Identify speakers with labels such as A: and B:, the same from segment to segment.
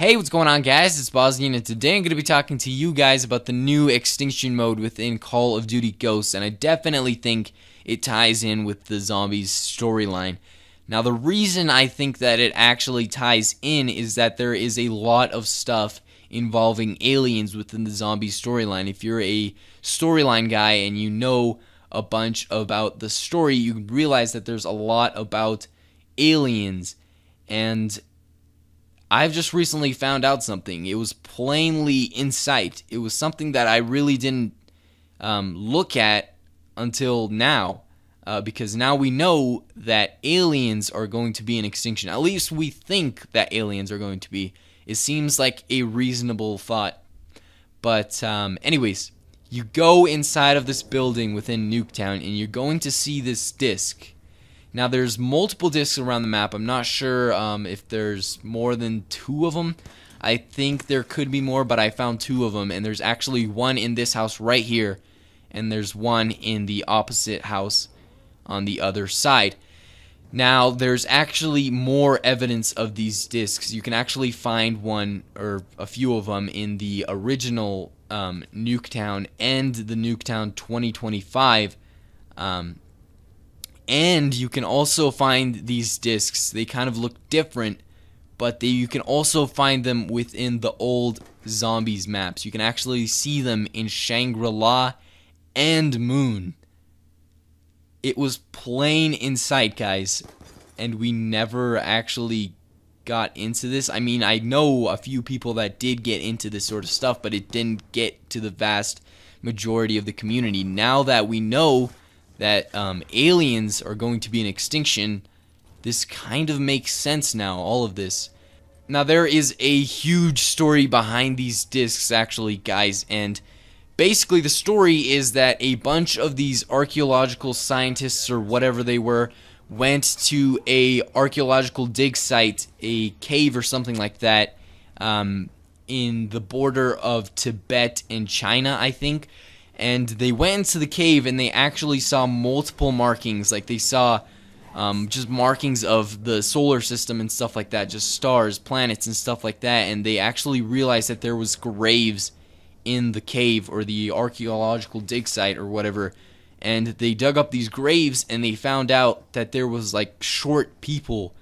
A: Hey, what's going on, guys? It's Boznean, and today I'm going to be talking to you guys about the new Extinction mode within Call of Duty Ghosts, and I definitely think it ties in with the zombies storyline. Now, the reason I think that it actually ties in is that there is a lot of stuff involving aliens within the zombies storyline. If you're a storyline guy and you know a bunch about the story, you realize that there's a lot about aliens, and I've just recently found out something. It was plainly in sight. It was something that I really didn't look at until now, because now we know that aliens are going to be in extinction. At least we think that aliens are going to be. It seems like a reasonable thought. But anyways, you go inside of this building within Nuketown, and you're going to see this disc. Now, there's multiple discs around the map. I'm not sure if there's more than 2 of them. I think there could be more, but I found 2 of them. And there's actually one in this house right here. And there's one in the opposite house on the other side. Now, there's actually more evidence of these discs. You can actually find one or a few of them in the original Nuketown and the Nuketown 2025 and you can also find these discs. They kind of look different, but you can also find them within the old Zombies maps. You can actually see them in Shangri-La and Moon. It was plain in sight, guys, and we never actually got into this. I mean, I know a few people that did get into this sort of stuff, but it didn't get to the vast majority of the community. Now that we know that aliens are going to be in extinction, this kind of makes sense now, all of this. Now, there is a huge story behind these discs, actually, guys, and basically the story is that a bunch of these archaeological scientists, or whatever they were, went to a archaeological dig site, a cave or something like that, in the border of Tibet and China, I think. And they went into the cave and they actually saw multiple markings. Like, they saw just markings of the solar system and stuff like that, just stars, planets and stuff like that. And they actually realized that there was graves in the cave or the archaeological dig site or whatever. And they dug up these graves and they found out that there was like short people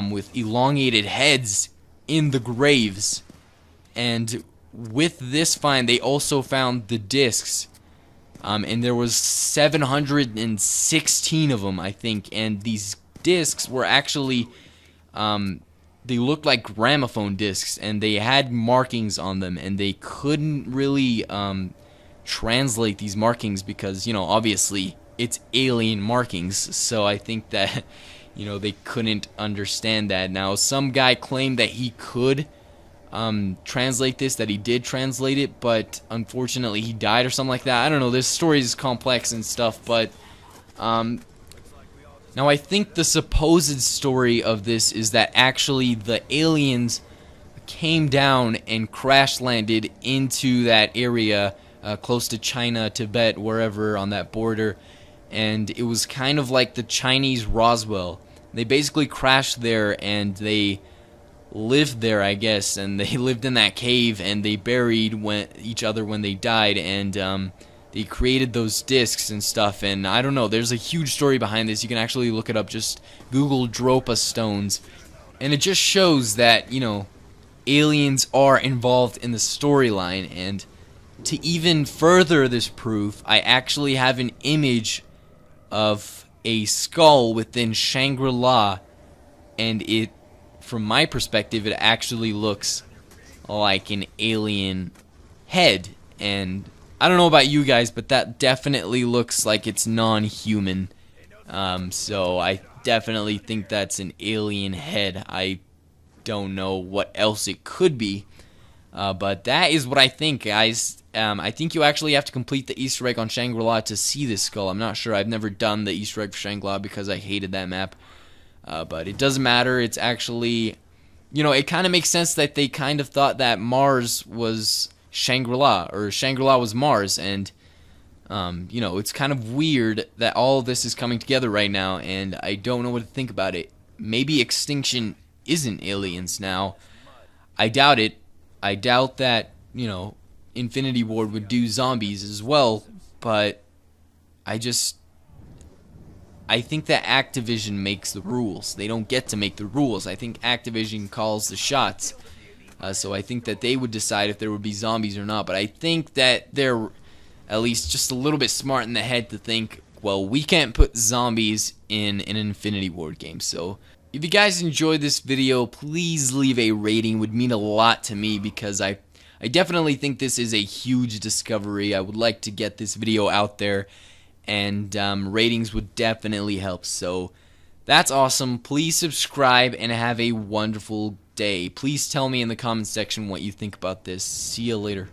A: with elongated heads in the graves. And with this find, they also found the discs, and there was 716 of them, I think. And these discs were actually, they looked like gramophone discs, and they had markings on them, and they couldn't really translate these markings because, you know, obviously it's alien markings. So I think that, you know, they couldn't understand that. Now, some guy claimed that he could translate this, that he did translate it, but unfortunately he died or something like that. I don't know, this story is complex and stuff, but now I think the supposed story of this is that actually the aliens came down and crash landed into that area close to China, Tibet, wherever on that border, and it was kind of like the Chinese Roswell. They basically crashed there and they lived there, I guess, and they lived in that cave, and they buried each other when they died, and they created those discs and stuff. And I don't know, there's a huge story behind this. You can actually look it up, just Google Dropa stones, and it just shows that, you know, aliens are involved in the storyline. And to even further this proof, I actually have an image of a skull within Shangri-La, and it, from my perspective, it actually looks like an alien head. And I don't know about you guys, but that definitely looks like it's non-human. So I definitely think that's an alien head. I don't know what else it could be. But that is what I think, guys. I think you actually have to complete the Easter egg on Shangri-La to see this skull. I'm not sure. I've never done the Easter egg for Shangri-La because I hated that map. But it doesn't matter. It's actually, you know, it kind of makes sense that they kind of thought that Mars was Shangri-La, or Shangri-La was Mars. And, you know, it's kind of weird that all of this is coming together right now, and I don't know what to think about it. Maybe Extinction isn't aliens now. I doubt it. I doubt that, Infinity Ward would do zombies as well, but I just I think that Activision makes the rules. They don't get to make the rules. I think Activision calls the shots. So I think that they would decide if there would be zombies or not. But I think that they're at least just a little bit smart in the head to think, well, we can't put zombies in an Infinity Ward game. So if you guys enjoyed this video, please leave a rating. It would mean a lot to me because I definitely think this is a huge discovery. I would like to get this video out there, and ratings would definitely help. So that's awesome. Please subscribe and have a wonderful day. Please tell me in the comments section what you think about this. See you later.